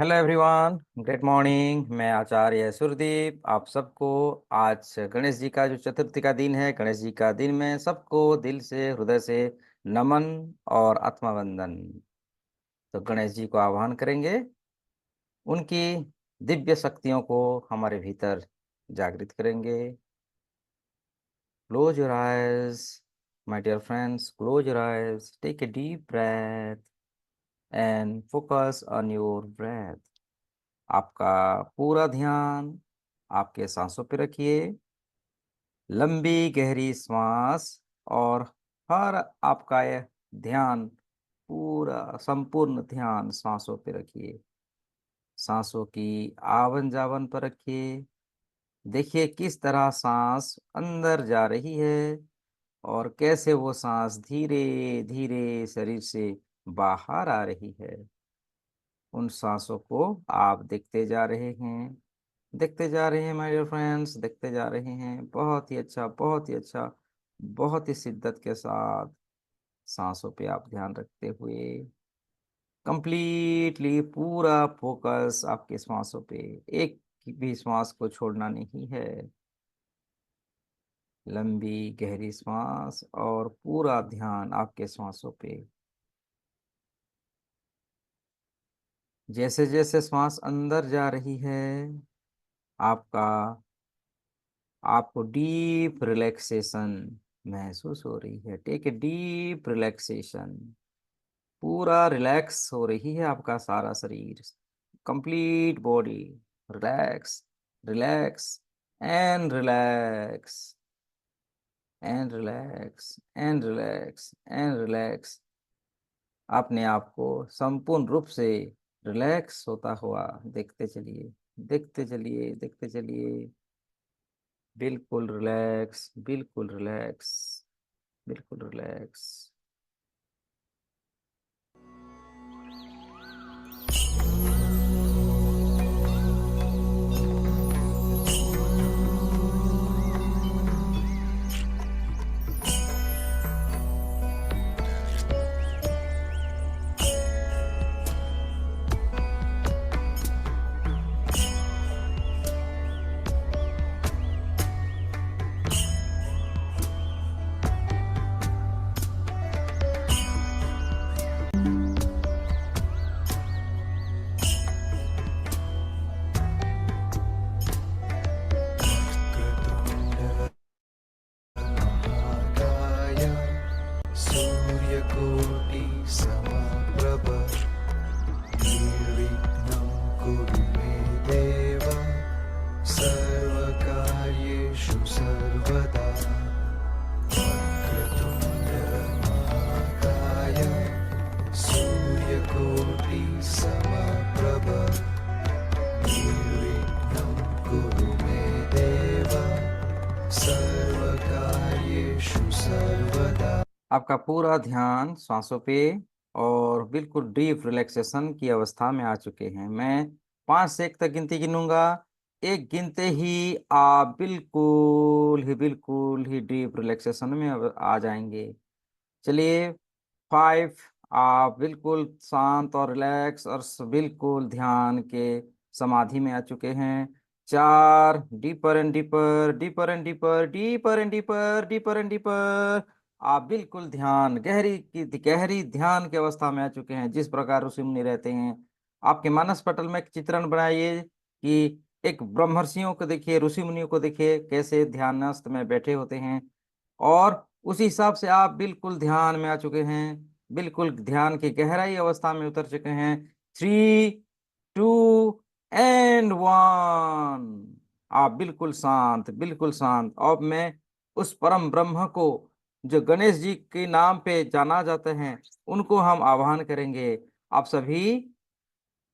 Hello everyone, great morning. मैं आचार्य सुरदीप आप सबको आज गणेश जी का जो चतुर्थी का दिन है, गणेश जी का दिन में सबको दिल से हृदय से नमन और आत्मवंदन। तो गणेश जी को आह्वान करेंगे, उनकी दिव्य शक्तियों को हमारे भीतर जागृत करेंगे। Close your eyes my dear friends, close your eyes, take a deep breath and focus on your breath. आपका पूरा ध्यान आपके सांसों पे रखिए। लंबी गहरी श्वास और हर आपका यह ध्यान, पूरा संपूर्ण ध्यान सांसों पे रखिए। सांसों की आवन जावन पर रखिए। देखिए किस तरह सांस अंदर जा रही है और कैसे वो सांस धीरे धीरे शरीर से बाहर आ रही है। उन सांसों को आप देखते जा रहे हैं, देखते जा रहे हैं माय डियर फ्रेंड्स, देखते जा रहे हैं। बहुत ही अच्छा, बहुत ही अच्छा, बहुत ही शिद्दत के साथ सांसों पे आप ध्यान रखते हुए कंप्लीटली पूरा फोकस आपके श्वासों पे, एक भी श्वास को छोड़ना नहीं है। लंबी गहरी श्वास और पूरा ध्यान आपके श्वासों पे। जैसे जैसे श्वास अंदर जा रही है, आपका आपको डीप रिलैक्सेशन महसूस हो रही है। Take a deep relaxation. पूरा रिलैक्स हो रही है आपका सारा शरीर, complete body relax, relax and relax and relax and relax and relax. अपने आप को संपूर्ण रूप से रिलैक्स होता हुआ देखते चलिए, देखते चलिए, देखते चलिए। बिल्कुल रिलैक्स, बिल्कुल रिलैक्स, बिल्कुल रिलैक्स। महाकाय सूर्यकोटि समप्रभ निर्विघ्नं कुरु मे देव सर्वकार्येषु सर्वदा। वक्रतुण्ड महाकाय सूर्यकोटि समप्रभ निर्विघ्नं कुरु मे देव सर्वकार्येषु सर्वदा। आपका पूरा ध्यान श्वासों पे और बिल्कुल डीप रिलैक्सेशन की अवस्था में आ चुके हैं। मैं 5 से 1 तक गिनती गिनूंगा। एक गिनते ही आप बिल्कुल ही डीप रिलैक्सेशन में अब आ जाएंगे। चलिए, 5। आप बिल्कुल शांत और रिलैक्स और बिल्कुल ध्यान के समाधि में आ चुके हैं। 4, deeper and deeper, deeper and deeper, deeper and deeper, deeper and deeper. आप बिल्कुल ध्यान, गहरी ध्यान की अवस्था में आ चुके हैं। जिस प्रकार ऋषि मुनि रहते हैं, आपके मानस पटल में एक चित्रण बनाइए कि एक ब्रह्मर्षियों को देखिए, ऋषि मुनियों को देखिए कैसे ध्यानस्थ में बैठे होते हैं, और उसी हिसाब से आप बिल्कुल ध्यान में आ चुके हैं, बिल्कुल ध्यान की गहराई अवस्था में उतर चुके हैं। 3, 2 एंड 1। आप बिल्कुल शांत, बिल्कुल शांत। अब मैं उस परम ब्रह्म को, जो गणेश जी के नाम पे जाना जाते हैं, उनको हम आह्वान करेंगे। आप सभी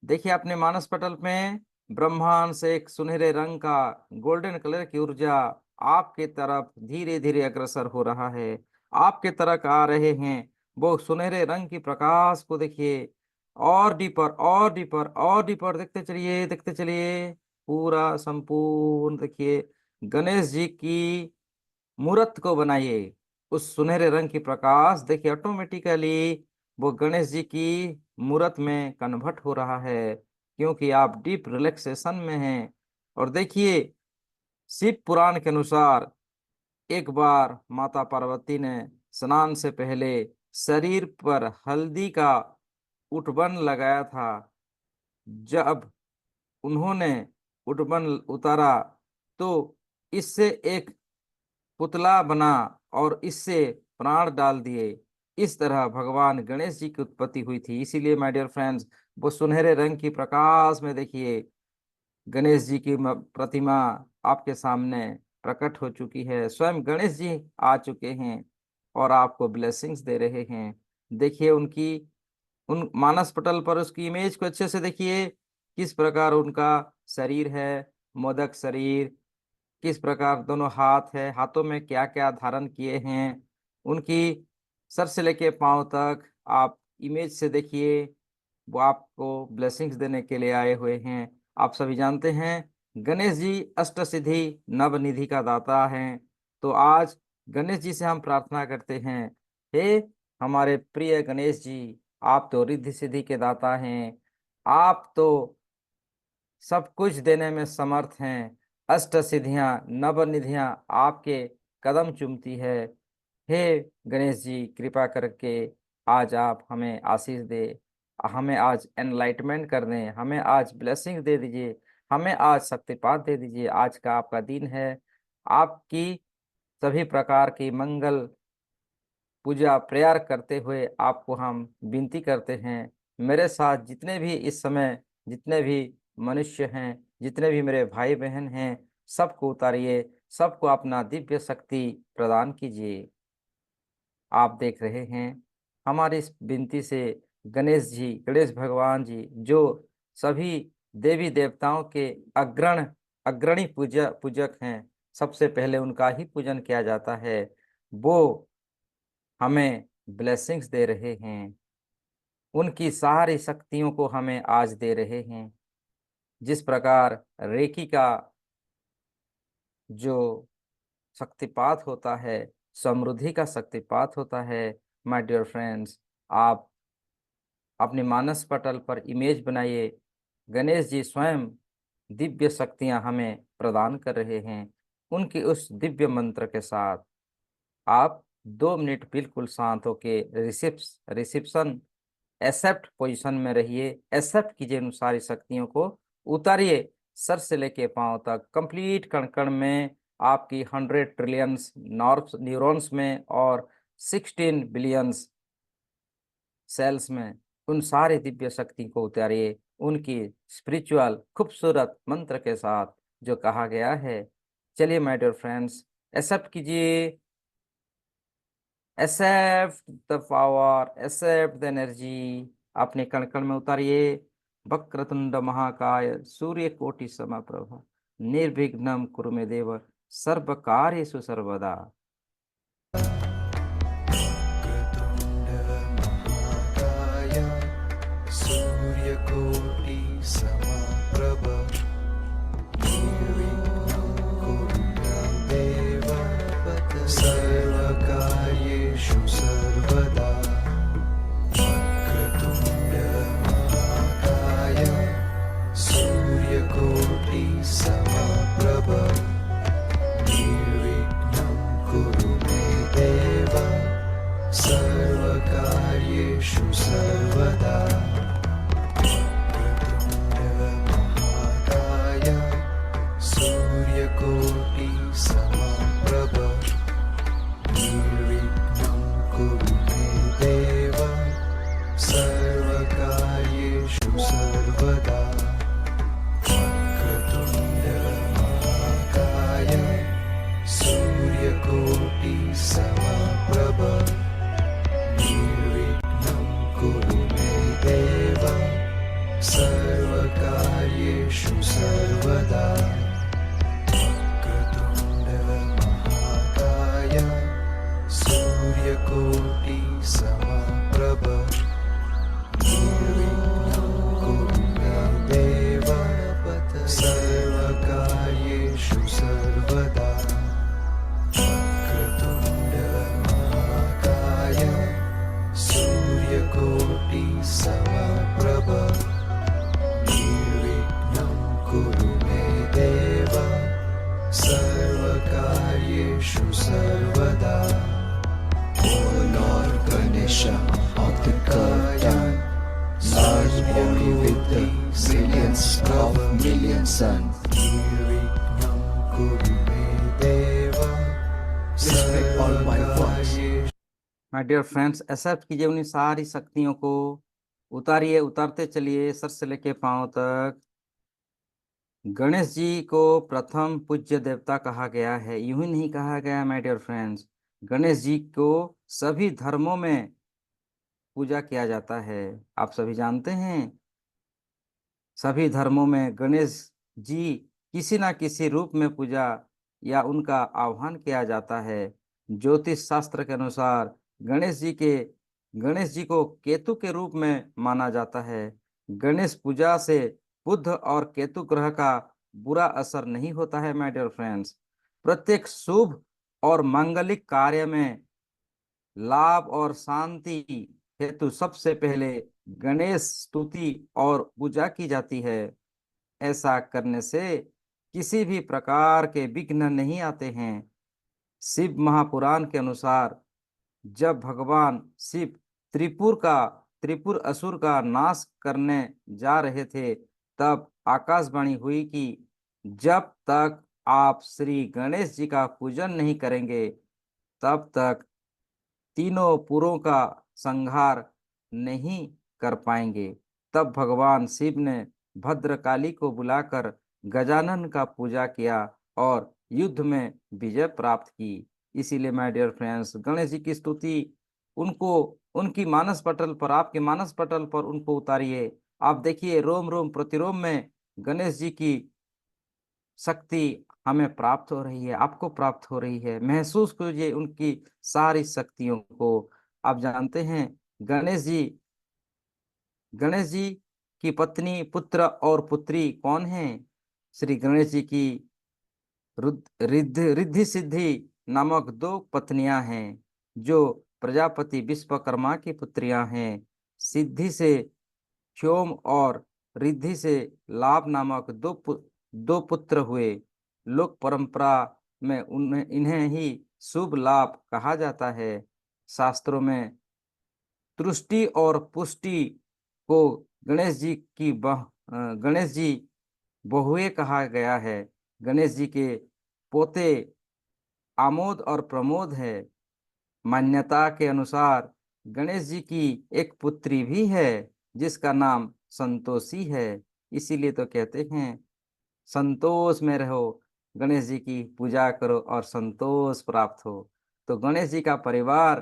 देखिए अपने मानस पटल में ब्रह्मांड से एक सुनहरे रंग का गोल्डन कलर की ऊर्जा आपके तरफ धीरे धीरे अग्रसर हो रहा है, आपके तरफ आ रहे हैं। वो सुनहरे रंग की प्रकाश को देखिए, और डीपर और डीपर और डीपर देखते चलिए, देखते चलिए। पूरा संपूर्ण देखिए, गणेश जी की मूर्त को बनाइए। उस सुनहरे रंग की प्रकाश देखिए ऑटोमेटिकली वो गणेश जी की मूर्त में कन्वर्ट हो रहा है, क्योंकि आप डीप रिलैक्सेशन में हैं। और देखिए, शिव पुराण के अनुसार एक बार माता पार्वती ने स्नान से पहले शरीर पर हल्दी का उटबन लगाया था। जब उन्होंने उटबन उतारा तो इससे एक पुतला बना और इससे प्राण डाल दिए। इस तरह भगवान गणेश जी की उत्पत्ति हुई थी। इसीलिए माय डियर फ्रेंड्स, वो सुनहरे रंग की प्रकाश में देखिए गणेश जी की प्रतिमा आपके सामने प्रकट हो चुकी है। स्वयं गणेश जी आ चुके हैं और आपको ब्लेसिंग्स दे रहे हैं। देखिए उनकी उन मानस पटल पर उसकी इमेज को अच्छे से देखिए, किस प्रकार उनका शरीर है, मोदक शरीर, किस प्रकार दोनों हाथ है, हाथों में क्या क्या धारण किए हैं, उनकी सर से लेके पांव तक आप इमेज से देखिए। वो आपको ब्लेसिंग्स देने के लिए आए हुए हैं। आप सभी जानते हैं गणेश जी अष्ट सिद्धि नवनिधि का दाता हैं। तो आज गणेश जी से हम प्रार्थना करते हैं, हे हमारे प्रिय गणेश जी, आप तो रिद्धि सिद्धि के दाता हैं। आप तो सब कुछ देने में समर्थ हैं। अष्ट सिद्धियां नवनिधियां आपके कदम चूमती है। हे गणेश जी, कृपा करके आज आप हमें आशीष दे, हमें आज एनलाइटमेंट कर दें, हमें आज ब्लेसिंग दे दीजिए, हमें आज शक्तिपात दे दीजिए। आज का आपका दिन है। आपकी सभी प्रकार की मंगल पूजा प्रेयर करते हुए आपको हम विनती करते हैं, मेरे साथ जितने भी इस समय जितने भी मनुष्य हैं, जितने भी मेरे भाई बहन हैं, सबको उतारिए, सबको अपना दिव्य शक्ति प्रदान कीजिए। आप देख रहे हैं हमारी इस विनती से गणेश भगवान जी, जो सभी देवी देवताओं के अग्रणी पूजक हैं, सबसे पहले उनका ही पूजन किया जाता है। वो हमें ब्लेसिंग्स दे रहे हैं, उनकी सारी शक्तियों को हमें आज दे रहे हैं। जिस प्रकार रेकी का जो शक्तिपात होता है, समृद्धि का शक्तिपात होता है, माय डियर फ्रेंड्स, आप अपने मानस पटल पर इमेज बनाइए। गणेश जी स्वयं दिव्य शक्तियां हमें प्रदान कर रहे हैं। उनके उस दिव्य मंत्र के साथ आप 2 मिनट बिल्कुल शांत होके रिसेप्शन एक्सेप्ट पोजीशन में रहिए। एक्सेप्ट कीजिए उन सारी शक्तियों को, उतारिए सर से लेके पांव तक, कंप्लीट कण कण में, आपकी 100 ट्रिलियंस न्यूरॉन्स में और 16 बिलियंस सेल्स में उन सारे दिव्य शक्ति को उतारिए उनकी स्पिरिचुअल खूबसूरत मंत्र के साथ जो कहा गया है। चलिए माय डियर फ्रेंड्स, एक्सेप्ट कीजिए, accept the power, accept the energy, अपने कण कण में उतारिए। वक्रतुंड महाकाय सूर्य कोटि समप्रभ निर्विघ्नं कुरु मे देव सर्व कार्येषु सर्वदा। क्रतुण्डमहाकाय सूर्यकोटि समप्रभ निर्विघ्नं कुरु मे देव सर्वकार्येषु सर्वदा। वक्रतुण्डमहाकाय सूर्यकोटि समप्रभ निर्विघ्नं कुरु मे देव सर्वकार्येषु सर्वदा। वक्रतुण्डमहाकाय सूर्यकोटि समप्रभ निर्विघ्नं कुरु मे देव सर्वकार्येषु सर्वदा। वक्रतुण्डमहाकाय सूर्यकोटि समप्रभ निर्विघ्नं कुरु मे देव सर्वकार्येषु सर्वदा। वक्रतुण्डमहाकाय सूर्यकोटि समप्रभ निर्विघ्नं कुरु मे देव सर्वकार्येषु सर्वदा। वक्रतुण्डमहाकाय सूर्यकोटि समप्रभ निर्विघ्नं the curve done. Large body with the millions of million suns. Nirvighna Guru me deva. Respect all my ones. My dear friends, accept कीजिए उन्हीं सारी शक्तियों को, उतारिए, उतारते चलिए सर से लेके पांव तक। गणेश जी को प्रथम पूज्य देवता कहा गया है, यूं ही नहीं कहा गया my dear friends. Ganesh ji को सभी धर्मों में पूजा किया जाता है, आप सभी जानते हैं। सभी धर्मों में गणेश जी किसी ना किसी रूप में पूजा या उनका आह्वान किया जाता है। ज्योतिष शास्त्र के अनुसार गणेश जी को केतु के रूप में माना जाता है। गणेश पूजा से बुध और केतु ग्रह का बुरा असर नहीं होता है माय डियर फ्रेंड्स। प्रत्येक शुभ और मांगलिक कार्य में लाभ और शांति हेतु सबसे पहले गणेश स्तुति और पूजा की जाती है। ऐसा करने से किसी भी प्रकार के विघ्न नहीं आते हैं। शिव महापुराण के अनुसार जब भगवान शिव त्रिपुर असुर का नाश करने जा रहे थे, तब आकाशवाणी हुई कि जब तक आप श्री गणेश जी का पूजन नहीं करेंगे, तब तक तीनों पुरों का संहार नहीं कर पाएंगे। तब भगवान शिव ने भद्रकाली को बुलाकर गजानन का पूजा किया और युद्ध में विजय प्राप्त की। इसीलिए my dear friends, Ganesh ji की स्तुति उनको उनकी मानस पटल पर, आपके मानस पटल पर उनको उतारिए। आप देखिए रोम रोम प्रतिरोम में गणेश जी की शक्ति हमें प्राप्त हो रही है, आपको प्राप्त हो रही है। महसूस कीजिए उनकी सारी शक्तियों को। आप जानते हैं गणेश जी की पत्नी, पुत्र और पुत्री कौन है? श्री गणेश जी की रिद्धि सिद्धि नामक दो पत्नियां हैं, जो प्रजापति विश्वकर्मा की पुत्रियां हैं। सिद्धि से क्षोम और रिद्धि से लाभ नामक दो पुत्र हुए। लोक परंपरा में इन्हें ही शुभ लाभ कहा जाता है। शास्त्रों में तुष्टि और पुष्टि को गणेश जी बहुए कहा गया है। गणेश जी के पोते आमोद और प्रमोद है। मान्यता के अनुसार गणेश जी की एक पुत्री भी है, जिसका नाम संतोषी है। इसीलिए तो कहते हैं संतोष में रहो, गणेश जी की पूजा करो और संतोष प्राप्त हो। तो गणेश जी का परिवार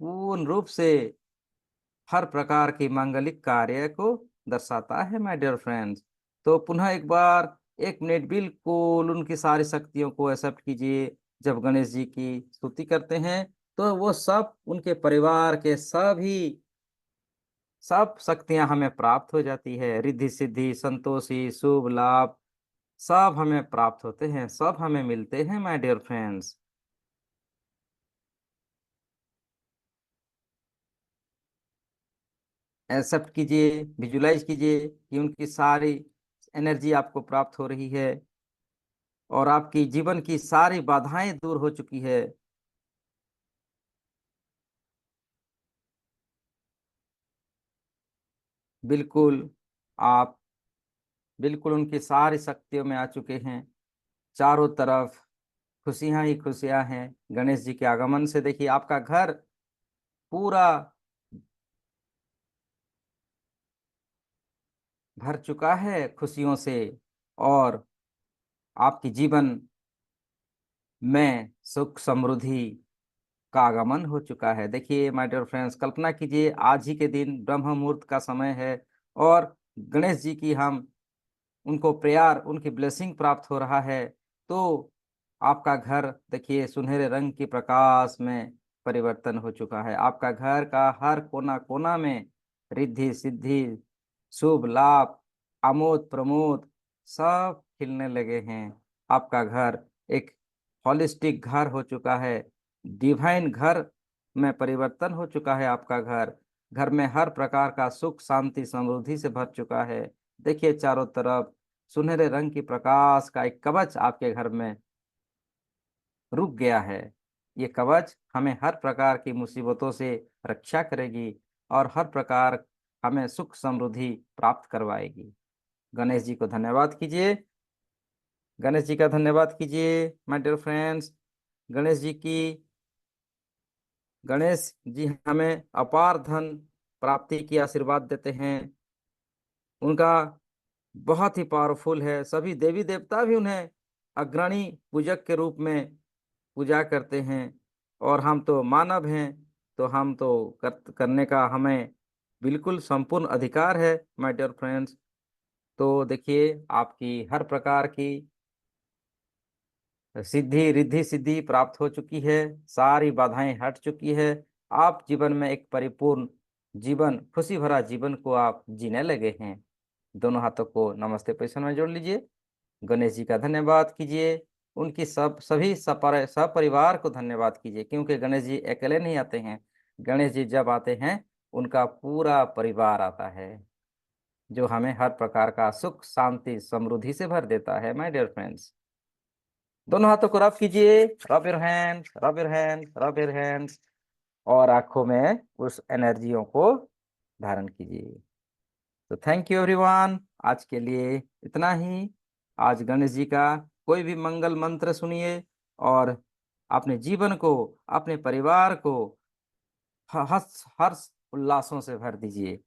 पूर्ण रूप से हर प्रकार की मांगलिक कार्य को दर्शाता है माय डियर फ्रेंड्स। तो पुनः एक बार 1 मिनट बिल्कुल उनकी सारी शक्तियों को एक्सेप्ट कीजिए। जब गणेश जी की स्तुति करते हैं तो वो सब उनके परिवार के सब शक्तियां हमें प्राप्त हो जाती है। रिद्धि सिद्धि संतोषी शुभ लाभ सब हमें प्राप्त होते हैं, सब हमें मिलते हैं माय डियर फ्रेंड्स। एक्सेप्ट कीजिए, विजुलाइज कीजिए कि उनकी सारी एनर्जी आपको प्राप्त हो रही है और आपकी जीवन की सारी बाधाएं दूर हो चुकी है। बिल्कुल, आप बिल्कुल उनकी सारी शक्तियों में आ चुके हैं। चारों तरफ खुशियां ही खुशियां हैं गणेश जी के आगमन से। देखिए आपका घर पूरा भर चुका है खुशियों से और आपके जीवन में सुख समृद्धि का आगमन हो चुका है। देखिए माय डियर फ्रेंड्स, कल्पना कीजिए आज ही के दिन ब्रह्म मुहूर्त का समय है और गणेश जी की हम उनको प्यार, उनकी ब्लेसिंग प्राप्त हो रहा है। तो आपका घर देखिए सुनहरे रंग की प्रकाश में परिवर्तन हो चुका है। आपका घर का हर कोना कोना में रिद्धि सिद्धि शुभ लाभ आमोद प्रमोद सब खिलने लगे हैं। आपका घर एक हॉलिस्टिक घर हो चुका है, डिवाइन घर में परिवर्तन हो चुका है। आपका घर घर में हर प्रकार का सुख शांति समृद्धि से भर चुका है। देखिए चारों तरफ सुनहरे रंग की प्रकाश का एक कवच आपके घर में रुक गया है। ये कवच हमें हर प्रकार की मुसीबतों से रक्षा करेगी। और हर प्रकार हमें सुख समृद्धि प्राप्त करवाएगी। गणेश जी को धन्यवाद कीजिए, गणेश जी का धन्यवाद कीजिए my dear friends. Ganesh ji की गणेश जी हमें अपार धन प्राप्ति की आशीर्वाद देते हैं। उनका बहुत ही पावरफुल है, सभी देवी देवता भी उन्हें अग्रणी पूजक के रूप में पूजा करते हैं। और हम तो मानव हैं, तो हम तो करने का हमें बिल्कुल संपूर्ण अधिकार है माय डियर फ्रेंड्स। तो देखिए, आपकी हर प्रकार की सिद्धि रिद्धि सिद्धि प्राप्त हो चुकी है, सारी बाधाएं हट चुकी है। आप जीवन में एक परिपूर्ण जीवन, खुशी भरा जीवन को आप जीने लगे हैं। दोनों हाथों को नमस्ते पोजीशन में जोड़ लीजिए, गणेश जी का धन्यवाद कीजिए, उनकी सभी सपरिवार को धन्यवाद कीजिए, क्योंकि गणेश जी अकेले नहीं आते हैं। गणेश जी जब आते हैं, उनका पूरा परिवार आता है, जो हमें हर प्रकार का सुख शांति समृद्धि से भर देता है माय डियर फ्रेंड्स। दोनों हाथों को रब कीजिए, rub your hand, rub your hand, rub your hands, और आंखों में उस एनर्जियों को धारण कीजिए। तो थैंक यू एवरीवन, आज के लिए इतना ही। आज गणेश जी का कोई भी मंगल मंत्र सुनिए और अपने जीवन को, अपने परिवार को हर्ष हर्ष उल्लासों से भर दीजिए।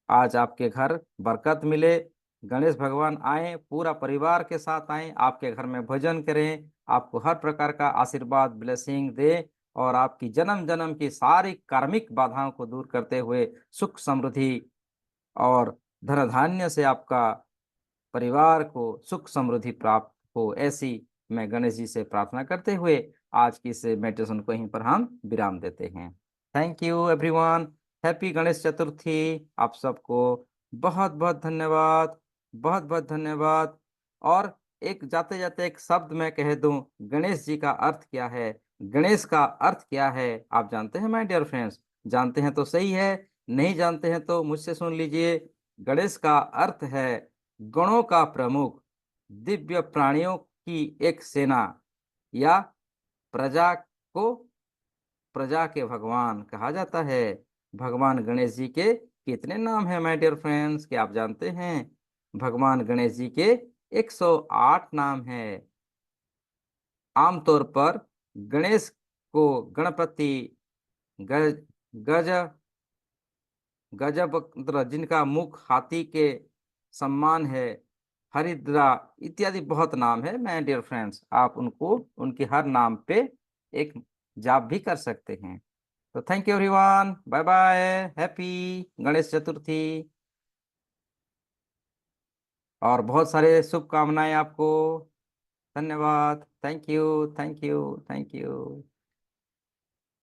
आज आपके घर बरकत मिले, गणेश भगवान आए, पूरा परिवार के साथ आए, आपके घर में भोजन करें, आपको हर प्रकार का आशीर्वाद ब्लेसिंग दे, और आपकी जन्म जन्म की सारी कार्मिक बाधाओं को दूर करते हुए सुख समृद्धि और धन धान्य से आपका परिवार को सुख समृद्धि प्राप्त हो, ऐसी मैं गणेश जी से प्रार्थना करते हुए आज की इस मेडिटेशन को यहीं पर हम विराम देते हैं। Thank you everyone, happy Ganesh Chaturthi. आप सबको बहुत बहुत धन्यवाद, बहुत बहुत धन्यवाद। और एक जाते जाते एक शब्द मैं कह दूं, गणेश जी का अर्थ क्या है, गणेश का अर्थ क्या है, आप जानते हैं माय डियर फ्रेंड्स? जानते हैं तो सही है, नहीं जानते हैं तो मुझसे सुन लीजिए। गणेश का अर्थ है गणों का प्रमुख, दिव्य प्राणियों की एक सेना, या प्रजा को प्रजा के भगवान कहा जाता है। भगवान गणेश जी के कितने नाम हैं माय डियर फ्रेंड्स, क्या आप जानते हैं? भगवान गणेश जी के 108 नाम हैं। आमतौर पर गणेश को गणपति, गज गज गजपत्र, जिनका मुख हाथी के सम्मान है, हरिद्रा इत्यादि बहुत नाम है माय डियर फ्रेंड्स। आप उनको उनके हर नाम पे एक जाप भी कर सकते हैं। तो thank you everyone, bye bye, happy Ganesh Chaturthi, और बहुत सारे शुभकामनाएं आपको। धन्यवाद, thank you, thank you, thank you.